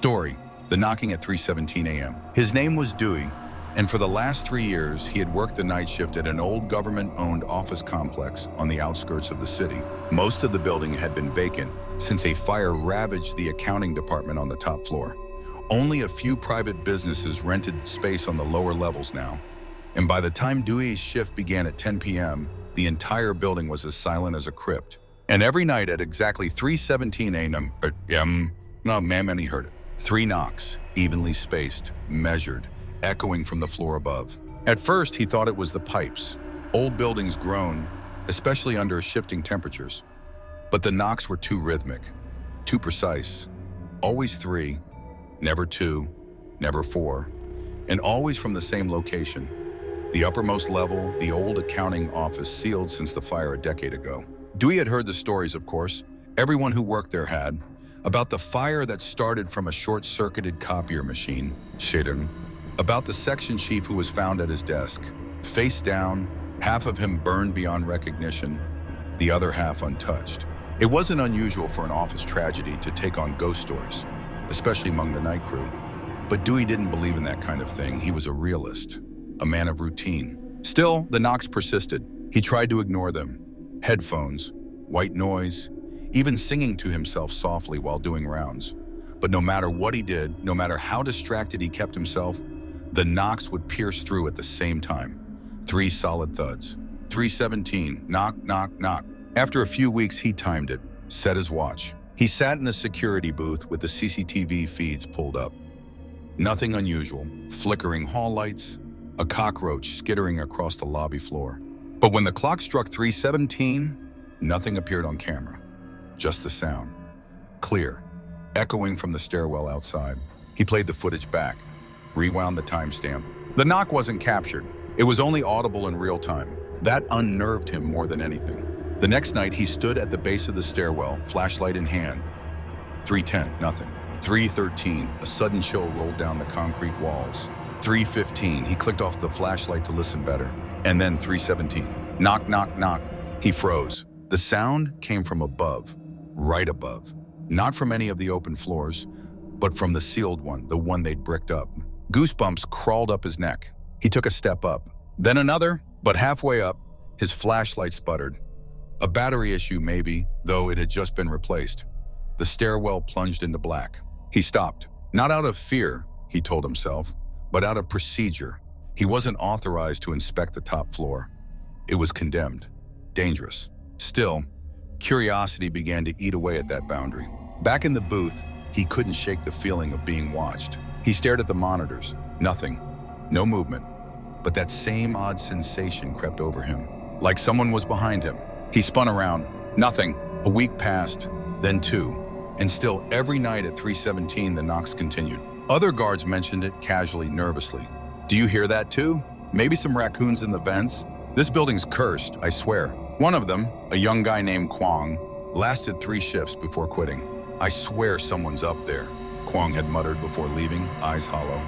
Story: the knocking at 3:17 a.m. His name was Dewey, and for the last 3 years, he had worked the night shift at an old government-owned office complex on the outskirts of the city. Most of the building had been vacant since a fire ravaged the accounting department on the top floor. Only a few private businesses rented space on the lower levels now. And by the time Dewey's shift began at 10 p.m., the entire building was as silent as a crypt. And every night at exactly 3:17 a.m., no, ma'am, he heard it. 3 knocks, evenly spaced, measured, echoing from the floor above. At first, he thought it was the pipes. Old buildings groan, especially under shifting temperatures. But the knocks were too rhythmic, too precise. Always 3, never 2, never 4, and always from the same location. The uppermost level, the old accounting office sealed since the fire a decade ago. Dewey had heard the stories, of course. Everyone who worked there had. About the fire that started from a short-circuited copier machine, about the section chief who was found at his desk, face down, half of him burned beyond recognition, the other half untouched. It wasn't unusual for an office tragedy to take on ghost stories, especially among the night crew. But Dewey didn't believe in that kind of thing. He was a realist, a man of routine. Still, the knocks persisted. He tried to ignore them. Headphones, white noise, even singing to himself softly while doing rounds. But no matter what he did, no matter how distracted he kept himself, the knocks would pierce through at the same time. 3 solid thuds. 3:17, knock, knock, knock. After a few weeks, he timed it, set his watch. He sat in the security booth with the CCTV feeds pulled up. Nothing unusual, flickering hall lights, a cockroach skittering across the lobby floor. But when the clock struck 3:17, nothing appeared on camera. Just the sound. Clear, echoing from the stairwell outside. He played the footage back, rewound the timestamp. The knock wasn't captured. It was only audible in real time. That unnerved him more than anything. The next night, he stood at the base of the stairwell, flashlight in hand. 3:10, nothing. 3:13, a sudden chill rolled down the concrete walls. 3:15, he clicked off the flashlight to listen better. And then 3:17, knock, knock, knock. He froze. The sound came from above, right above. Not from any of the open floors, but from the sealed one, the one they'd bricked up. Goosebumps crawled up his neck. He took a step up, then another, but halfway up, his flashlight sputtered. A battery issue maybe, though it had just been replaced. The stairwell plunged into black. He stopped, not out of fear, he told himself, but out of procedure. He wasn't authorized to inspect the top floor. It was condemned, dangerous. Still, curiosity began to eat away at that boundary. Back in the booth, he couldn't shake the feeling of being watched. He stared at the monitors. Nothing. No movement. But that same odd sensation crept over him, like someone was behind him. He spun around. Nothing. A week passed, then 2. And still, every night at 3:17, the knocks continued. Other guards mentioned it casually, nervously. Do you hear that too? Maybe some raccoons in the vents? This building's cursed, I swear. One of them, a young guy named Kwong, lasted 3 shifts before quitting. I swear someone's up there, Kwong had muttered before leaving, eyes hollow.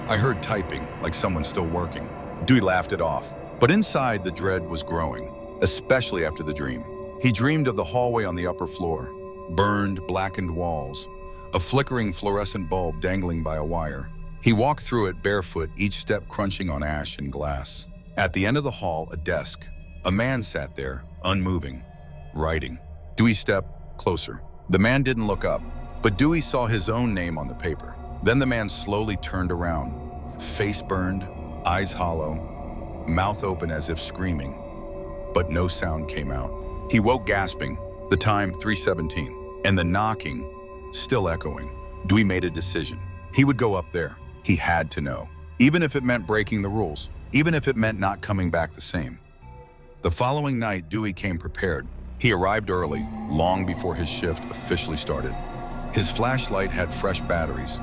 I heard typing, like someone still working. Dewey laughed it off. But inside, the dread was growing, especially after the dream. He dreamed of the hallway on the upper floor, burned, blackened walls, a flickering fluorescent bulb dangling by a wire. He walked through it barefoot, each step crunching on ash and glass. At the end of the hall, a desk. A man sat there, unmoving, writing. Dewey stepped closer. The man didn't look up, but Dewey saw his own name on the paper. Then the man slowly turned around, face burned, eyes hollow, mouth open as if screaming, but no sound came out. He woke gasping, the time 3:17, and the knocking still echoing. Dewey made a decision. He would go up there. He had to know, even if it meant breaking the rules, even if it meant not coming back the same. The following night, Dewey came prepared. He arrived early, long before his shift officially started. His flashlight had fresh batteries.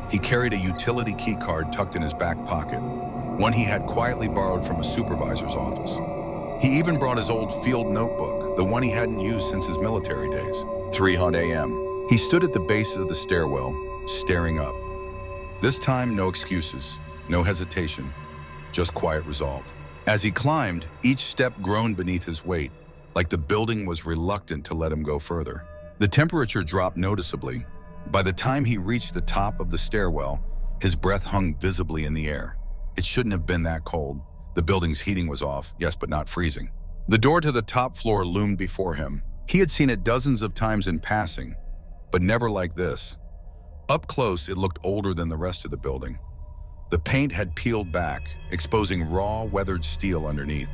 He carried a utility key card tucked in his back pocket, one he had quietly borrowed from a supervisor's office. He even brought his old field notebook, the one he hadn't used since his military days. 3:00 a.m. He stood at the base of the stairwell, staring up. This time, no excuses, no hesitation, just quiet resolve. As he climbed, each step groaned beneath his weight, like the building was reluctant to let him go further. The temperature dropped noticeably, By the time he reached the top of the stairwell, his breath hung visibly in the air. It shouldn't have been that cold. The building's heating was off, yes, but not freezing. The door to the top floor loomed before him. He had seen it dozens of times in passing, but never like this. Up close, it looked older than the rest of the building. The paint had peeled back, exposing raw, weathered steel underneath.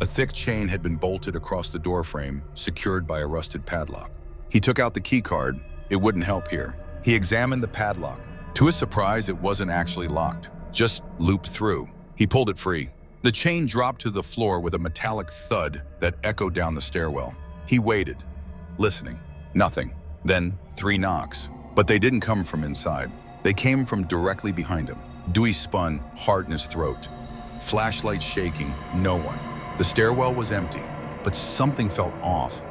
A thick chain had been bolted across the doorframe, secured by a rusted padlock. He took out the key card. It wouldn't help here. He examined the padlock. To his surprise, it wasn't actually locked, just looped through. He pulled it free. The chain dropped to the floor with a metallic thud that echoed down the stairwell. He waited, listening. Nothing. Then 3 knocks. But they didn't come from inside. They came from directly behind him. Dewey spun, heart in his throat. Flashlight shaking, no one. The stairwell was empty, but something felt off.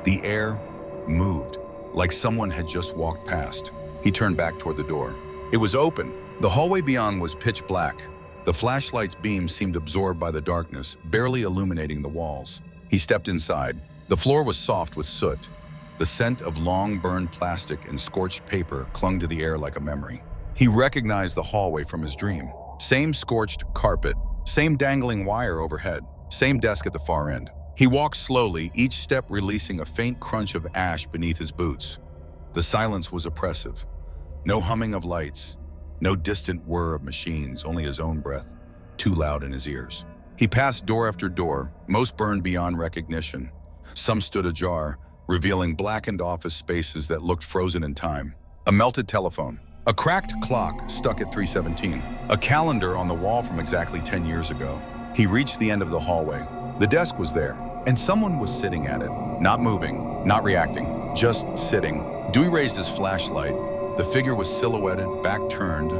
The air moved, like someone had just walked past. He turned back toward the door. It was open. The hallway beyond was pitch black. The flashlight's beams seemed absorbed by the darkness, barely illuminating the walls. He stepped inside. The floor was soft with soot. The scent of long burned plastic and scorched paper clung to the air like a memory. He recognized the hallway from his dream. Same scorched carpet, same dangling wire overhead, same desk at the far end. He walked slowly, each step releasing a faint crunch of ash beneath his boots. The silence was oppressive. No humming of lights, no distant whir of machines, only his own breath, too loud in his ears. He passed door after door, most burned beyond recognition. Some stood ajar, revealing blackened office spaces that looked frozen in time. A melted telephone, a cracked clock stuck at 3:17, a calendar on the wall from exactly 10 years ago. He reached the end of the hallway. The desk was there, and someone was sitting at it, not moving, not reacting, just sitting. Dewey raised his flashlight. The figure was silhouetted, back turned,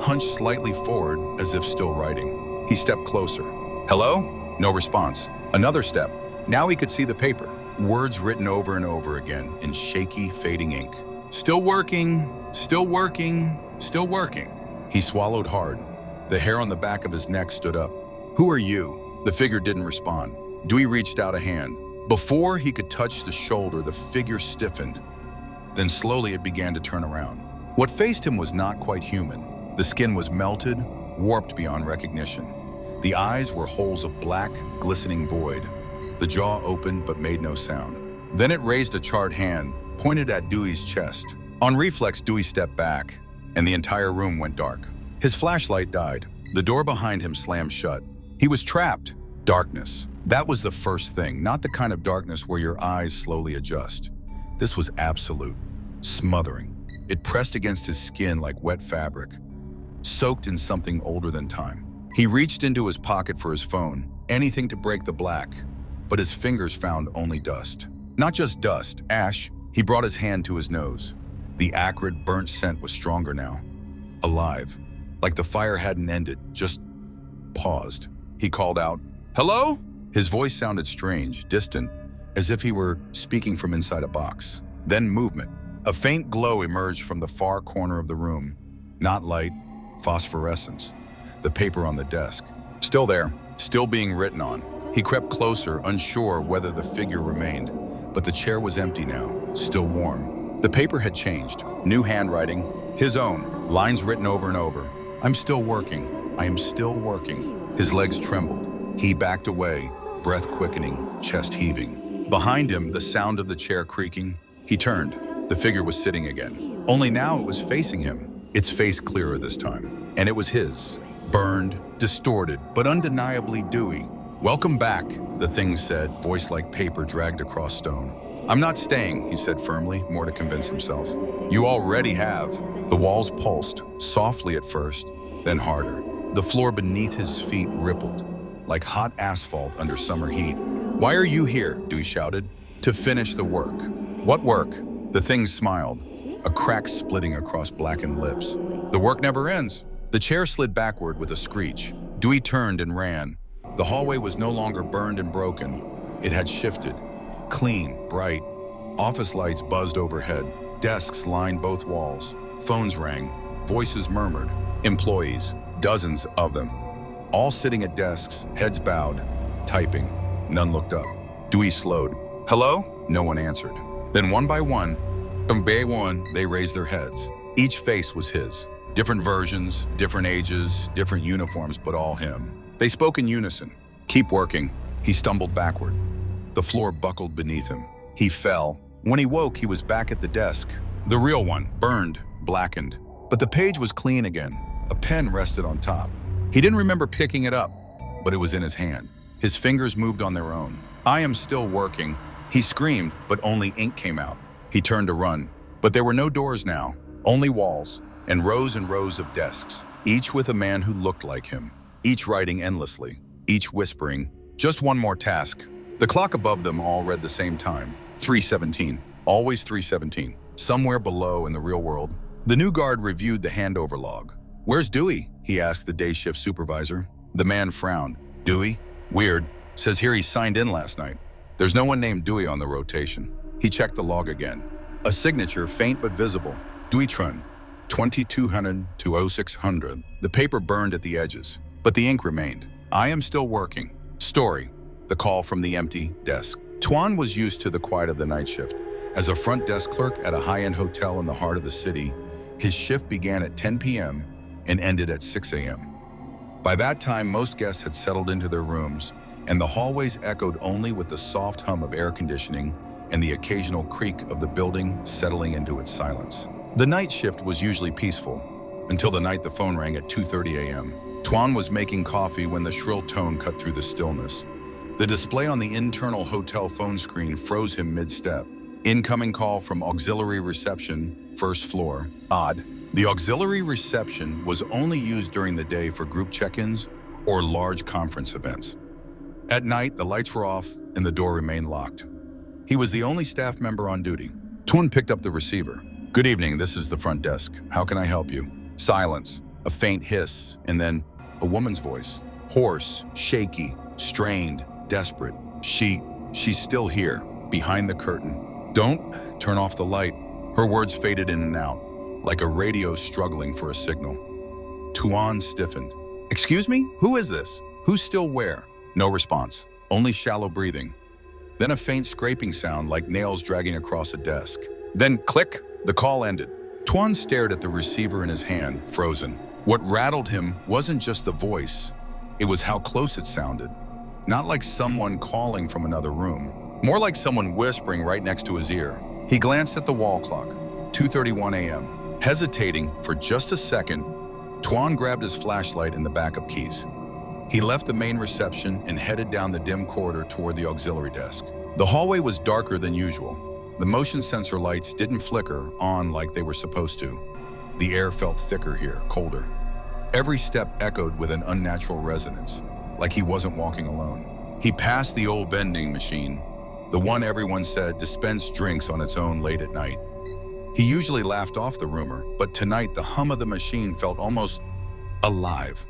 hunched slightly forward as if still writing. He stepped closer. Hello? No response. Another step. Now he could see the paper. Words written over and over again in shaky, fading ink. Still working, still working, still working. He swallowed hard. The hair on the back of his neck stood up. Who are you? The figure didn't respond. Dewey reached out a hand. Before he could touch the shoulder, the figure stiffened. Then slowly it began to turn around. What faced him was not quite human. The skin was melted, warped beyond recognition. The eyes were holes of black, glistening void. The jaw opened but made no sound. Then it raised a charred hand, pointed at Dewey's chest. On reflex, Dewey stepped back, and the entire room went dark. His flashlight died. The door behind him slammed shut. He was trapped. Darkness. That was the first thing, not the kind of darkness where your eyes slowly adjust. This was absolute, smothering. It pressed against his skin like wet fabric, soaked in something older than time. He reached into his pocket for his phone, anything to break the black, but his fingers found only dust. Not just dust, ash. He brought his hand to his nose. The acrid, burnt scent was stronger now. Alive, like the fire hadn't ended, just paused. He called out, "Hello?" His voice sounded strange, distant, as if he were speaking from inside a box. Then movement. A faint glow emerged from the far corner of the room. Not light, phosphorescence. The paper on the desk. Still there, still being written on. He crept closer, unsure whether the figure remained, but the chair was empty now, still warm. The paper had changed. New handwriting, his own, lines written over and over. "I'm still working. I am still working." His legs trembled. He backed away, breath quickening, chest heaving. Behind him, the sound of the chair creaking. He turned. The figure was sitting again. Only now it was facing him, its face clearer this time. And it was his. Burned, distorted, but undeniably Dewey. "Welcome back," the thing said, voice like paper dragged across stone. "I'm not staying," he said firmly, more to convince himself. "You already have." The walls pulsed, softly at first, then harder. The floor beneath his feet rippled, like hot asphalt under summer heat. "Why are you here?" Dewey shouted. "To finish the work." "What work?" The thing smiled, a crack splitting across blackened lips. "The work never ends." The chair slid backward with a screech. Dewey turned and ran. The hallway was no longer burned and broken. It had shifted. Clean, bright. Office lights buzzed overhead. Desks lined both walls. Phones rang. Voices murmured. Employees, dozens of them. All sitting at desks, heads bowed, typing. None looked up. Dewey slowed. "Hello?" No one answered. Then one by one, From day one, they raised their heads. Each face was his. Different versions, different ages, different uniforms, but all him. They spoke in unison. Keep working. He stumbled backward. The floor buckled beneath him. He fell. When he woke, he was back at the desk. The real one, burned, blackened. But the page was clean again. A pen rested on top. He didn't remember picking it up, but it was in his hand. His fingers moved on their own. I am still working. He screamed, but only ink came out. He turned to run, but there were no doors now, only walls and rows of desks, each with a man who looked like him, each writing endlessly, each whispering, just one more task. The clock above them all read the same time, 3:17, always 3:17, somewhere below in the real world. The new guard reviewed the handover log. "Where's Dewey?" he asked the day shift supervisor. The man frowned. "Dewey? Weird. Says here he signed in last night. There's no one named Dewey on the rotation." He checked the log again. A signature, faint but visible. Dewey Trun, 2200 to 0600. The paper burned at the edges, but the ink remained. "I am still working." Story. The call from the empty desk. Tuan was used to the quiet of the night shift. As a front desk clerk at a high-end hotel in the heart of the city, his shift began at 10 p.m. and ended at 6 a.m. By that time, most guests had settled into their rooms, and the hallways echoed only with the soft hum of air conditioning and the occasional creak of the building settling into its silence. The night shift was usually peaceful, until the night the phone rang at 2:30 a.m. Tuan was making coffee when the shrill tone cut through the stillness. The display on the internal hotel phone screen froze him mid-step. Incoming call from auxiliary reception, first floor. Odd. The auxiliary reception was only used during the day for group check-ins or large conference events. At night, the lights were off and the door remained locked. He was the only staff member on duty. Tuan picked up the receiver. "Good evening, this is the front desk. How can I help you?" Silence, a faint hiss, and then a woman's voice. Hoarse, shaky, strained, desperate. She's still here, behind the curtain. "Don't turn off the light." Her words faded in and out, like a radio struggling for a signal. Tuan stiffened. "Excuse me? Who is this? Who's still where?" No response, only shallow breathing. Then a faint scraping sound like nails dragging across a desk. Then click, the call ended. Tuan stared at the receiver in his hand, frozen. What rattled him wasn't just the voice, it was how close it sounded. Not like someone calling from another room, more like someone whispering right next to his ear. He glanced at the wall clock, 2:31 a.m. Hesitating for just a second, Tuan grabbed his flashlight and the backup keys. He left the main reception and headed down the dim corridor toward the auxiliary desk. The hallway was darker than usual. The motion sensor lights didn't flicker on like they were supposed to. The air felt thicker here, colder. Every step echoed with an unnatural resonance, like he wasn't walking alone. He passed the old vending machine, the one everyone said dispensed drinks on its own late at night. He usually laughed off the rumor, but tonight the hum of the machine felt almost alive,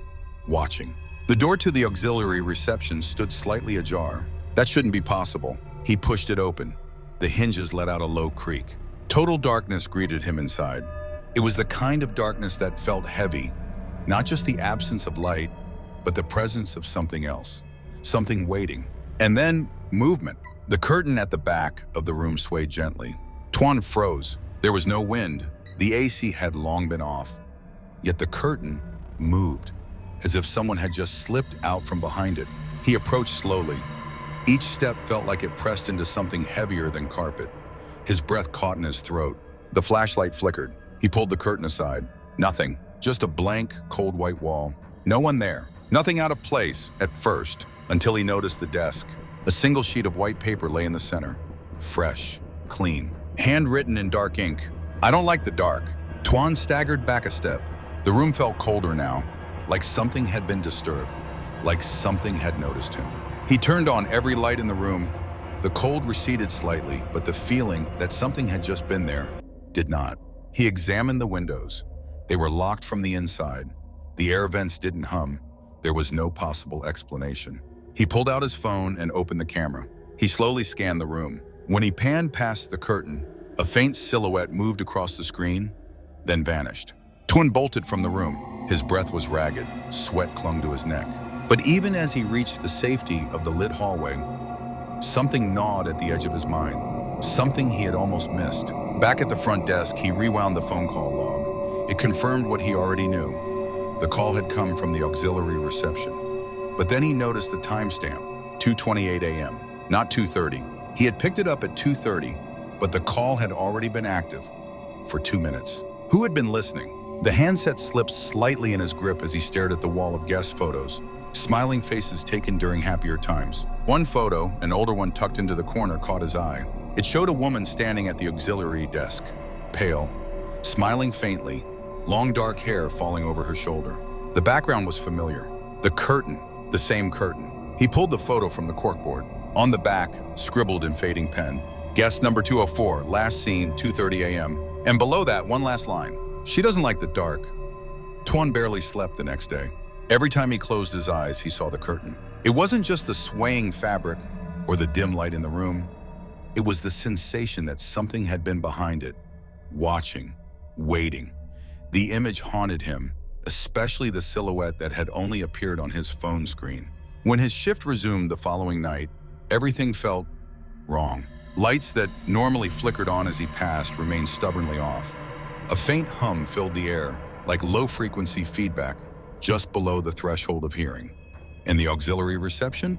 watching. The door to the auxiliary reception stood slightly ajar. That shouldn't be possible. He pushed it open. The hinges let out a low creak. Total darkness greeted him inside. It was the kind of darkness that felt heavy, not just the absence of light, but the presence of something else, something waiting. And then movement. The curtain at the back of the room swayed gently. Tuan froze. There was no wind. The AC had long been off. Yet the curtain moved, as if someone had just slipped out from behind it. He approached slowly. Each step felt like it pressed into something heavier than carpet. His breath caught in his throat. The flashlight flickered. He pulled the curtain aside. Nothing. Just a blank, cold white wall. No one there. Nothing out of place at first, until he noticed the desk. A single sheet of white paper lay in the center. Fresh, clean, handwritten in dark ink. "I don't like the dark." Tuan staggered back a step. The room felt colder now, like something had been disturbed, like something had noticed him. He turned on every light in the room. The cold receded slightly, but the feeling that something had just been there did not. He examined the windows. They were locked from the inside. The air vents didn't hum. There was no possible explanation. He pulled out his phone and opened the camera. He slowly scanned the room. When he panned past the curtain, a faint silhouette moved across the screen, then vanished. Tuan bolted from the room. His breath was ragged. Sweat clung to his neck. But even as he reached the safety of the lit hallway, something gnawed at the edge of his mind. Something he had almost missed. Back at the front desk, he rewound the phone call log. It confirmed what he already knew. The call had come from the auxiliary reception. But then he noticed the timestamp, 2:28 a.m., not 2:30. He had picked it up at 2:30, but the call had already been active for 2 minutes. Who had been listening? The handset slipped slightly in his grip as he stared at the wall of guest photos, smiling faces taken during happier times. One photo, an older one tucked into the corner, caught his eye. It showed a woman standing at the auxiliary desk, pale, smiling faintly, long dark hair falling over her shoulder. The background was familiar. The curtain, the same curtain. He pulled the photo from the corkboard. On the back, scribbled in fading pen, guest number 204, last seen 2:30 a.m. And below that, one last line. She doesn't like the dark. Tuan barely slept the next day. Every time he closed his eyes, he saw the curtain. It wasn't just the swaying fabric or the dim light in the room. It was the sensation that something had been behind it, watching, waiting. The image haunted him, especially the silhouette that had only appeared on his phone screen. When his shift resumed the following night, everything felt wrong. Lights that normally flickered on as he passed remained stubbornly off. A faint hum filled the air, like low-frequency feedback, just below the threshold of hearing. And the auxiliary reception?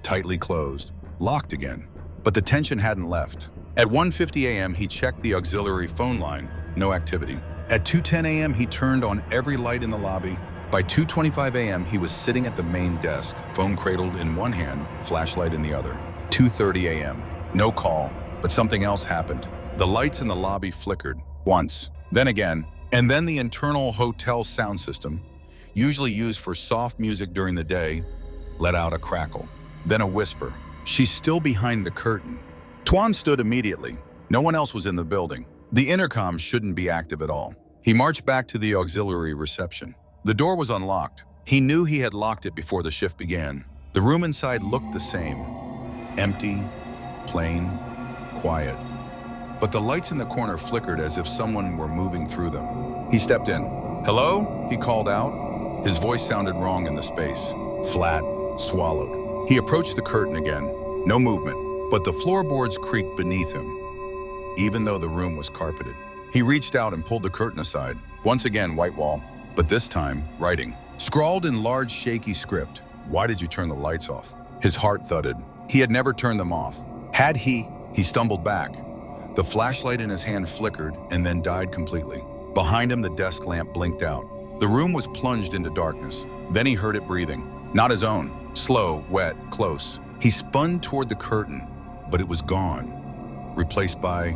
Tightly closed, locked again. But the tension hadn't left. At 1:50 a.m., he checked the auxiliary phone line, no activity. At 2:10 a.m., he turned on every light in the lobby. By 2:25 a.m., he was sitting at the main desk, phone cradled in one hand, flashlight in the other. 2:30 a.m., no call, but something else happened. The lights in the lobby flickered, once, then again, and then the internal hotel sound system, usually used for soft music during the day, let out a crackle. Then a whisper. She's still behind the curtain. Tuan stood immediately. No one else was in the building. The intercom shouldn't be active at all. He marched back to the auxiliary reception. The door was unlocked. He knew he had locked it before the shift began. The room inside looked the same. Empty, plain, quiet. But the lights in the corner flickered as if someone were moving through them. He stepped in. "Hello?" he called out. His voice sounded wrong in the space. Flat, swallowed. He approached the curtain again. No movement, but the floorboards creaked beneath him, even though the room was carpeted. He reached out and pulled the curtain aside. Once again, white wall, but this time, writing. Scrawled in large, shaky script, "Why did you turn the lights off?" His heart thudded. He had never turned them off. Had he? He stumbled back. The flashlight in his hand flickered and then died completely. Behind him, the desk lamp blinked out. The room was plunged into darkness. Then he heard it breathing. Not his own. Slow, wet, close. He spun toward the curtain, but it was gone, replaced by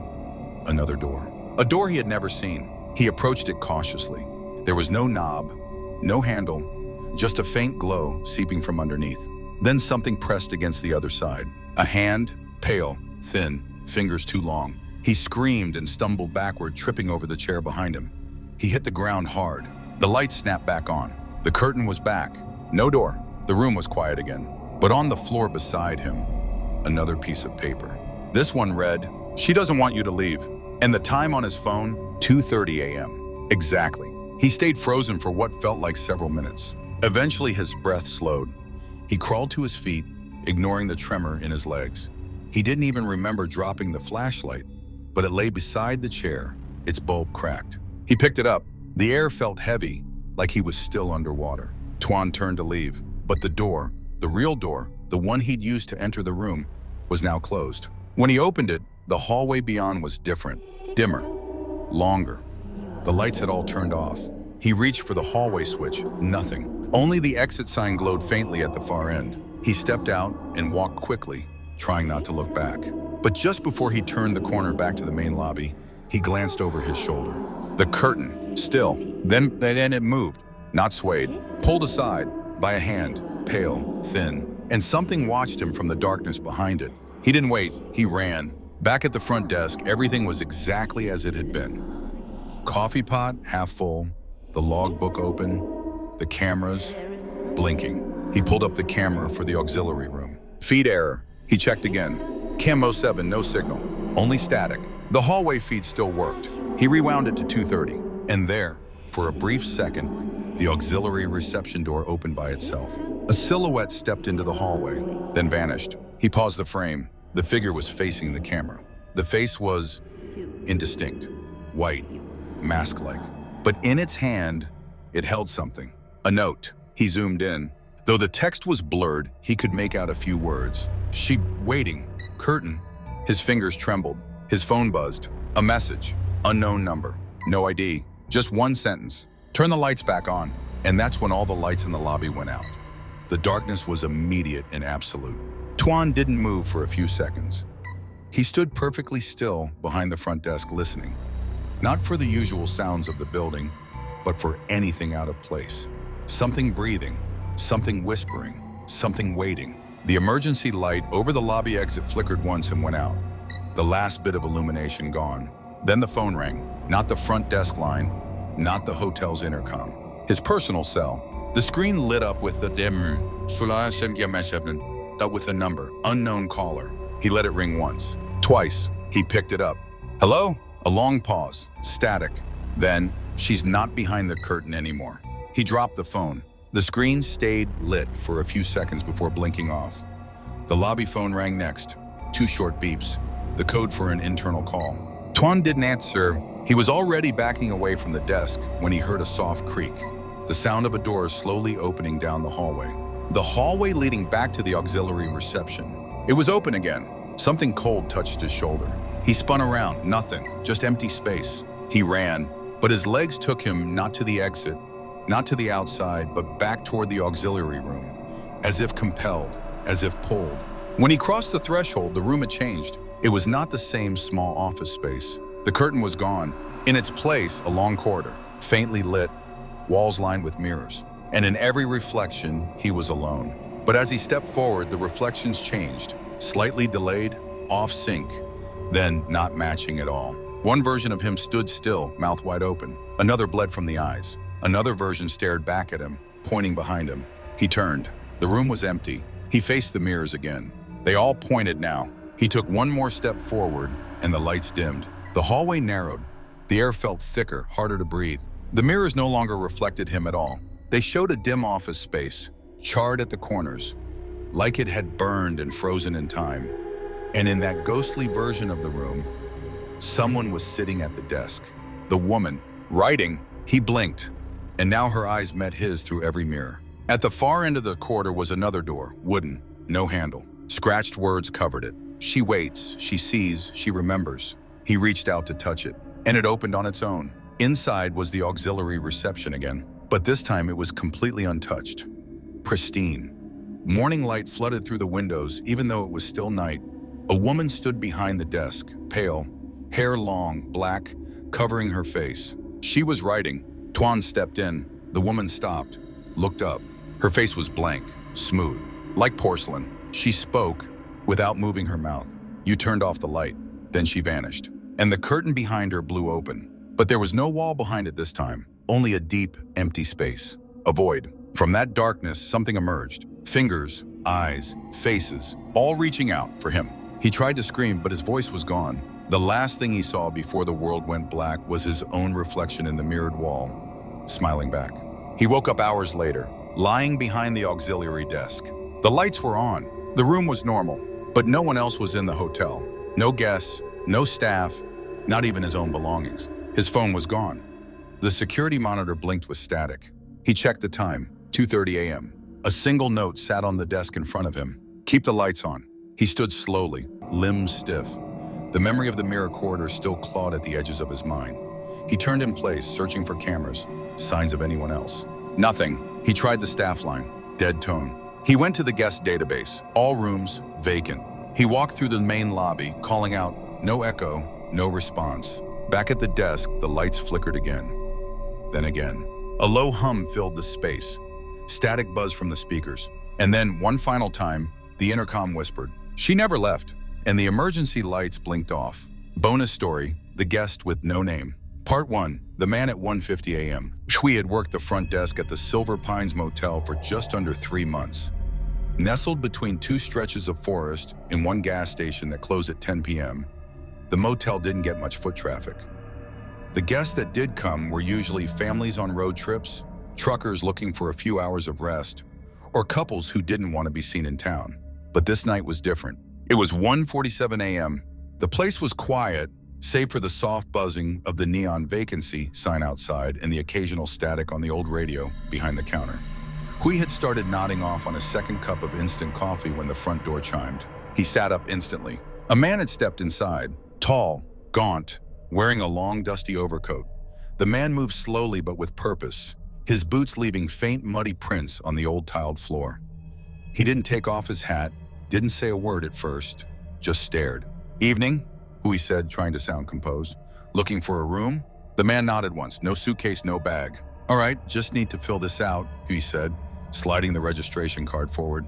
another door. A door he had never seen. He approached it cautiously. There was no knob, no handle, just a faint glow seeping from underneath. Then something pressed against the other side. A hand, pale, thin, fingers too long. He screamed and stumbled backward, tripping over the chair behind him. He hit the ground hard. The lights snapped back on. The curtain was back. No door. The room was quiet again. But on the floor beside him, another piece of paper. This one read, "She doesn't want you to leave." And the time on his phone, 2:30 a.m. Exactly. He stayed frozen for what felt like several minutes. Eventually, his breath slowed. He crawled to his feet, ignoring the tremor in his legs. He didn't even remember dropping the flashlight, but it lay beside the chair, its bulb cracked. He picked it up. The air felt heavy, like he was still underwater. Tuan turned to leave, but the door, the real door, the one he'd used to enter the room, was now closed. When he opened it, the hallway beyond was different, dimmer, longer. The lights had all turned off. He reached for the hallway switch, nothing. Only the exit sign glowed faintly at the far end. He stepped out and walked quickly, trying not to look back. But just before he turned the corner back to the main lobby, he glanced over his shoulder. The curtain, still. Then it moved, not swayed, pulled aside by a hand, pale, thin, and something watched him from the darkness behind it. He didn't wait, he ran. Back at the front desk, everything was exactly as it had been. Coffee pot, half full, the logbook open, the cameras blinking. He pulled up the camera for the auxiliary room. Feed error. He checked again. Cam 07, no signal, only static. The hallway feed still worked. He rewound it to 2:30, and there, for a brief second, the auxiliary reception door opened by itself. A silhouette stepped into the hallway, then vanished. He paused the frame. The figure was facing the camera. The face was indistinct, white, mask-like. But in its hand, it held something. A note. He zoomed in. Though the text was blurred, he could make out a few words. She waiting. Curtain. His fingers trembled. His phone buzzed. A message. Unknown number. No ID. Just one sentence. Turn the lights back on. And that's when all the lights in the lobby went out. The darkness was immediate and absolute. Tuan didn't move for a few seconds. He stood perfectly still behind the front desk listening. Not for the usual sounds of the building, but for anything out of place. Something breathing, something whispering, something waiting. The emergency light over the lobby exit flickered once and went out. The last bit of illumination gone. Then the phone rang. Not the front desk line, not the hotel's intercom. His personal cell. The screen lit up with the with a number, unknown caller. He let it ring once. Twice. He picked it up. Hello? A long pause. Static. Then, she's not behind the curtain anymore. He dropped the phone. The screen stayed lit for a few seconds before blinking off. The lobby phone rang next. 2 short beeps. The code for an internal call. Tuan didn't answer. He was already backing away from the desk when he heard a soft creak. The sound of a door slowly opening down the hallway. The hallway leading back to the auxiliary reception. It was open again. Something cold touched his shoulder. He spun around. Nothing. Just empty space. He ran, but his legs took him not to the exit, not to the outside, but back toward the auxiliary room, as if compelled, as if pulled. When he crossed the threshold, the room had changed. It was not the same small office space. The curtain was gone. In its place, a long corridor, faintly lit, walls lined with mirrors. And in every reflection, he was alone. But as he stepped forward, the reflections changed, slightly delayed, off sync, then not matching at all. One version of him stood still, mouth wide open. Another bled from the eyes. Another version stared back at him, pointing behind him. He turned. The room was empty. He faced the mirrors again. They all pointed now. He took one more step forward, and the lights dimmed. The hallway narrowed. The air felt thicker, harder to breathe. The mirrors no longer reflected him at all. They showed a dim office space, charred at the corners, like it had burned and frozen in time. And in that ghostly version of the room, someone was sitting at the desk. The woman, writing. He blinked, and now her eyes met his through every mirror. At the far end of the corridor was another door, wooden, no handle. Scratched words covered it. She waits, she sees, she remembers. He reached out to touch it, and it opened on its own. Inside was the auxiliary reception again, but this time it was completely untouched. Pristine. Morning light flooded through the windows, even though it was still night. A woman stood behind the desk, pale, hair long, black, covering her face. She was writing. Tuan stepped in. The woman stopped, looked up. Her face was blank, smooth, like porcelain. She spoke without moving her mouth. You turned off the light. Then she vanished, and the curtain behind her blew open. But there was no wall behind it this time, only a deep, empty space, a void. From that darkness, something emerged. Fingers, eyes, faces, all reaching out for him. He tried to scream, but his voice was gone. The last thing he saw before the world went black was his own reflection in the mirrored wall, smiling back. He woke up hours later, lying behind the auxiliary desk. The lights were on. The room was normal, but no one else was in the hotel. No guests, no staff, not even his own belongings. His phone was gone. The security monitor blinked with static. He checked the time, 2:30 a.m. A single note sat on the desk in front of him. Keep the lights on. He stood slowly, limbs stiff. The memory of the mirror corridor still clawed at the edges of his mind. He turned in place, searching for cameras, signs of anyone else. Nothing. He tried the staff line, dead tone. He went to the guest database, all rooms vacant. He walked through the main lobby, calling out, no echo, no response. Back at the desk, the lights flickered again. Then again. A low hum filled the space, static buzz from the speakers. And then, one final time, the intercom whispered, she never left. And the emergency lights blinked off. Bonus story, the guest with no name. Part 1, the man at 1:50 a.m. Shui had worked the front desk at the Silver Pines Motel for just under 3 months. Nestled between 2 stretches of forest and 1 gas station that closed at 10 p.m., the motel didn't get much foot traffic. The guests that did come were usually families on road trips, truckers looking for a few hours of rest, or couples who didn't want to be seen in town. But this night was different. It was 1:47 a.m. The place was quiet, save for the soft buzzing of the neon vacancy sign outside and the occasional static on the old radio behind the counter. Hui had started nodding off on a second cup of instant coffee when the front door chimed. He sat up instantly. A man had stepped inside, tall, gaunt, wearing a long, dusty overcoat. The man moved slowly but with purpose, his boots leaving faint, muddy prints on the old tiled floor. He didn't take off his hat, didn't say a word at first, just stared. "Evening," Hui said, trying to sound composed. "Looking for a room?" The man nodded once. "No suitcase, no bag." "All right, just need to fill this out," Hui said, sliding the registration card forward.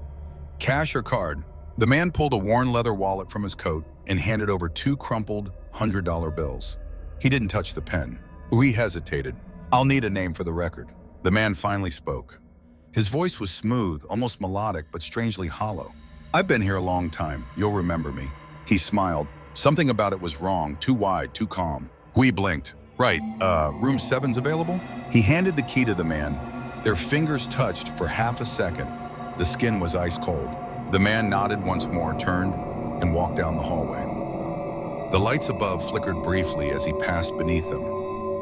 "Cash or card?" The man pulled a worn leather wallet from his coat and handed over 2 crumpled $100 bills. He didn't touch the pen. Hui hesitated. "I'll need a name for the record." The man finally spoke. His voice was smooth, almost melodic, but strangely hollow. "I've been here a long time. You'll remember me." He smiled. Something about it was wrong, too wide, too calm. Hui blinked. "Right, room 7's available?" He handed the key to the man. Their fingers touched for half a second. The skin was ice cold. The man nodded once more, turned, and walked down the hallway. The lights above flickered briefly as he passed beneath them,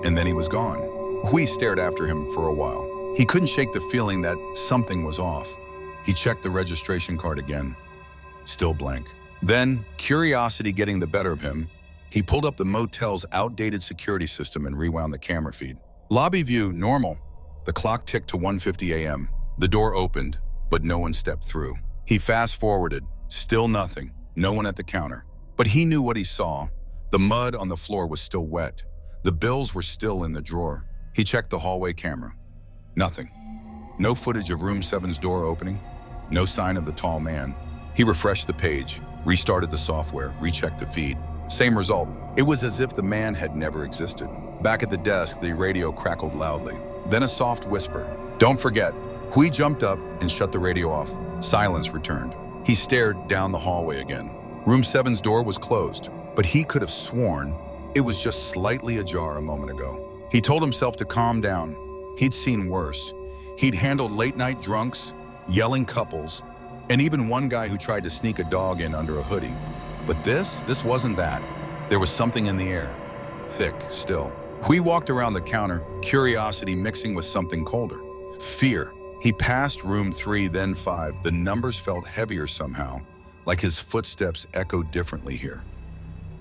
and then he was gone. Hui stared after him for a while. He couldn't shake the feeling that something was off. He checked the registration card again. Still blank. Then, curiosity getting the better of him, he pulled up the motel's outdated security system and rewound the camera feed. Lobby view, normal. The clock ticked to 1:50 a.m. The door opened, but no one stepped through. He fast-forwarded. Still nothing. No one at the counter. But he knew what he saw. The mud on the floor was still wet. The bills were still in the drawer. He checked the hallway camera. Nothing. No footage of room 7's door opening. No sign of the tall man. He refreshed the page, restarted the software, rechecked the feed. Same result. It was as if the man had never existed. Back at the desk, the radio crackled loudly. Then a soft whisper. "Don't forget." Hui jumped up and shut the radio off. Silence returned. He stared down the hallway again. Room 7's door was closed, but he could have sworn it was just slightly ajar a moment ago. He told himself to calm down. He'd seen worse. He'd handled late-night drunks, yelling couples, and even one guy who tried to sneak a dog in under a hoodie. But this wasn't that. There was something in the air. Thick, still. Hui walked around the counter, curiosity mixing with something colder. Fear. He passed room 3, then 5. The numbers felt heavier somehow, like his footsteps echoed differently here.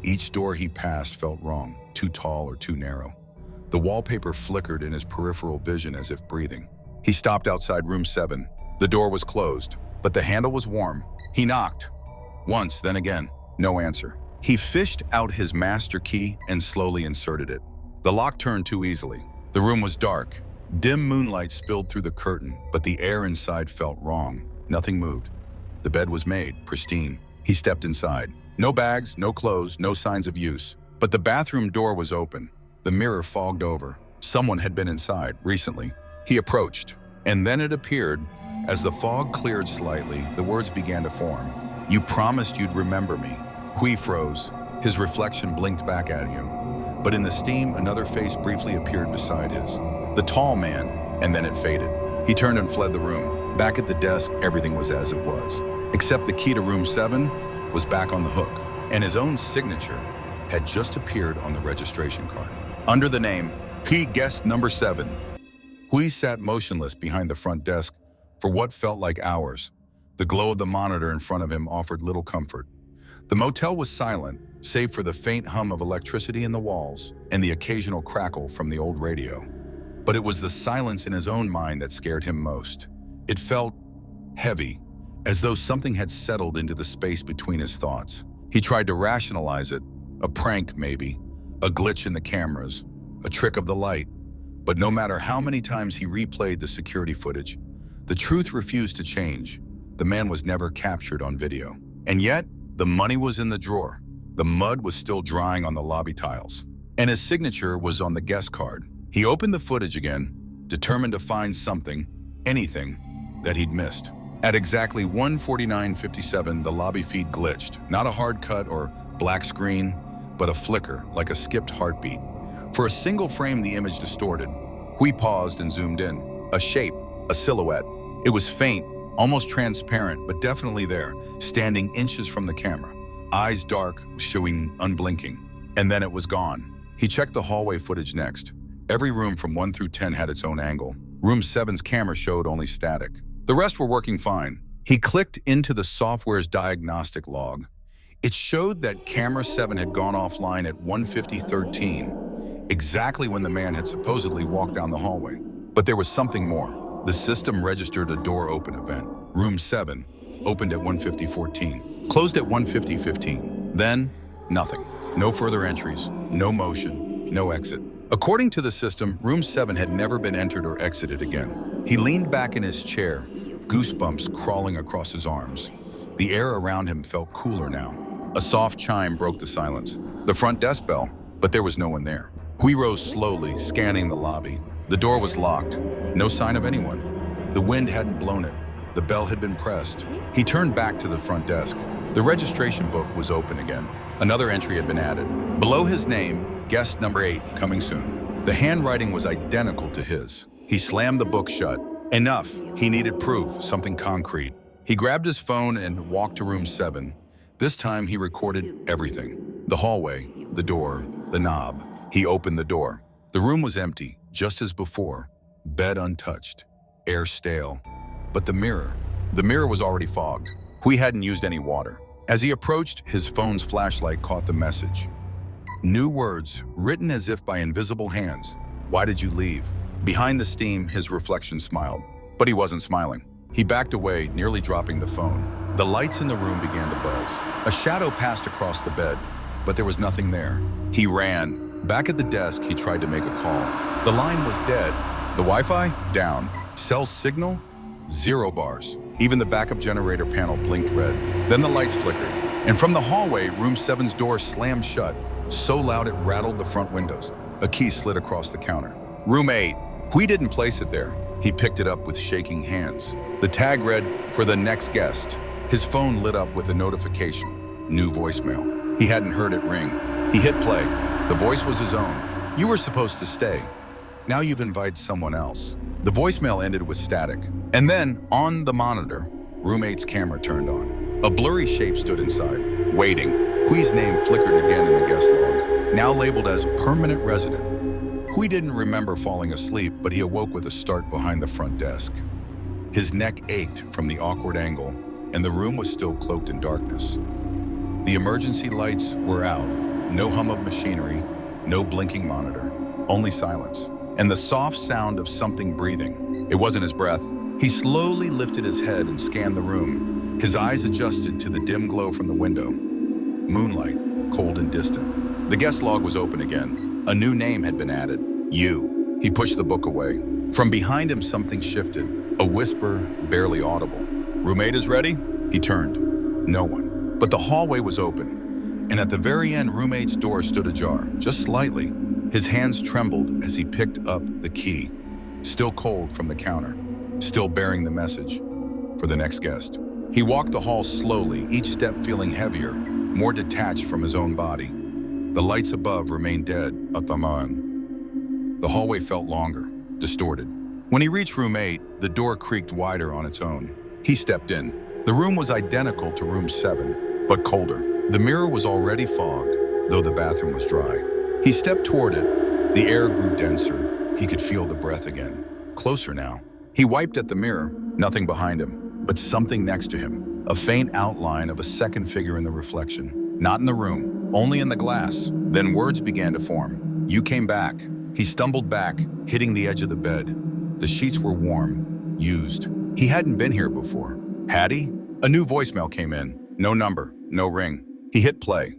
Each door he passed felt wrong, too tall or too narrow. The wallpaper flickered in his peripheral vision as if breathing. He stopped outside room 7. The door was closed, but the handle was warm. He knocked. Once, then again. No answer. He fished out his master key and slowly inserted it. The lock turned too easily. The room was dark. Dim moonlight spilled through the curtain, but the air inside felt wrong. Nothing moved. The bed was made, pristine. He stepped inside. No bags, no clothes, no signs of use. But the bathroom door was open. The mirror fogged over. Someone had been inside recently. He approached, and then it appeared. As the fog cleared slightly, the words began to form. "You promised you'd remember me." Hui froze. His reflection blinked back at him. But in the steam, another face briefly appeared beside his. The tall man, and then it faded. He turned and fled the room. Back at the desk, everything was as it was. Except the key to room 7 was back on the hook, and his own signature had just appeared on the registration card. Under the name, P. Guest Number 7. Hui sat motionless behind the front desk for what felt like hours. The glow of the monitor in front of him offered little comfort. The motel was silent, save for the faint hum of electricity in the walls and the occasional crackle from the old radio. But it was the silence in his own mind that scared him most. It felt heavy, as though something had settled into the space between his thoughts. He tried to rationalize it. A prank, maybe. A glitch in the cameras. A trick of the light. But no matter how many times he replayed the security footage, the truth refused to change. The man was never captured on video. And yet, the money was in the drawer. The mud was still drying on the lobby tiles. And his signature was on the guest card. He opened the footage again, determined to find something, anything, that he'd missed. At exactly 1:49:57, the lobby feed glitched. Not a hard cut or black screen, but a flicker, like a skipped heartbeat. For a single frame, the image distorted. Hui paused and zoomed in. A shape, a silhouette. It was faint, almost transparent, but definitely there, standing inches from the camera. Eyes dark, showing unblinking. and then it was gone. He checked the hallway footage next. Every room from 1 through 10 had its own angle. Room 7's camera showed only static. The rest were working fine. He clicked into the software's diagnostic log. It showed that camera 7 had gone offline at 1:50:13, exactly when the man had supposedly walked down the hallway. But there was something more. The system registered a door open event. Room 7 opened at 1:50:14, closed at 1:50:15. Then, nothing. No further entries, no motion, no exit. According to the system, room 7 had never been entered or exited again. He leaned back in his chair, goosebumps crawling across his arms. The air around him felt cooler now. A soft chime broke the silence. The front desk bell, but there was no one there. He rose slowly, scanning the lobby. The door was locked. No sign of anyone. The wind hadn't blown it. The bell had been pressed. He turned back to the front desk. The registration book was open again. Another entry had been added. Below his name, guest number 8, coming soon. The handwriting was identical to his. He slammed the book shut. Enough. He needed proof, something concrete. He grabbed his phone and walked to room 7. This time he recorded everything. The hallway, the door, the knob. He opened the door. The room was empty, just as before. Bed untouched. Air stale. But the mirror was already fogged. He hadn't used any water. As he approached, his phone's flashlight caught the message. New words, written as if by invisible hands. Why did you leave? Behind the steam, his reflection smiled. But he wasn't smiling. He backed away, nearly dropping the phone. The lights in the room began to buzz. A shadow passed across the bed, but there was nothing there. He ran. Back at the desk, he tried to make a call. The line was dead. The Wi-Fi? Down. Cell signal? 0 bars. Even the backup generator panel blinked red. Then the lights flickered. And from the hallway, room 7's door slammed shut, so loud it rattled the front windows. A key slid across the counter. Room 8. He didn't place it there. He picked it up with shaking hands. The tag read, "For the next guest." His phone lit up with a notification. New voicemail. He hadn't heard it ring. He hit play. The voice was his own. "You were supposed to stay. Now you've invited someone else." The voicemail ended with static. And then, on the monitor, room 8's camera turned on. A blurry shape stood inside, waiting. Hui's name flickered again in the guest log, now labeled as permanent resident. Hui didn't remember falling asleep, but he awoke with a start behind the front desk. His neck ached from the awkward angle, and the room was still cloaked in darkness. The emergency lights were out. No hum of machinery, no blinking monitor, only silence. And the soft sound of something breathing. It wasn't his breath. He slowly lifted his head and scanned the room. His eyes adjusted to the dim glow from the window. Moonlight, cold and distant. The guest log was open again. A new name had been added. You. He pushed the book away. From behind him, something shifted. A whisper, barely audible. "Roommate is ready?" He turned. No one. But the hallway was open. And at the very end, roommate's door stood ajar, just slightly. His hands trembled as he picked up the key, still cold from the counter, still bearing the message for the next guest. He walked the hall slowly, each step feeling heavier, more detached from his own body. The lights above remained dead at the moment. The hallway felt longer, distorted. When he reached room 8, the door creaked wider on its own. He stepped in. The room was identical to room 7, but colder. The mirror was already fogged, though the bathroom was dry. He stepped toward it. The air grew denser. He could feel the breath again. Closer now. He wiped at the mirror. Nothing behind him, but something next to him. A faint outline of a second figure in the reflection. Not in the room, only in the glass. Then words began to form. "You came back." He stumbled back, hitting the edge of the bed. The sheets were warm, used. He hadn't been here before. Had he? A new voicemail came in. No number, no ring. He hit play.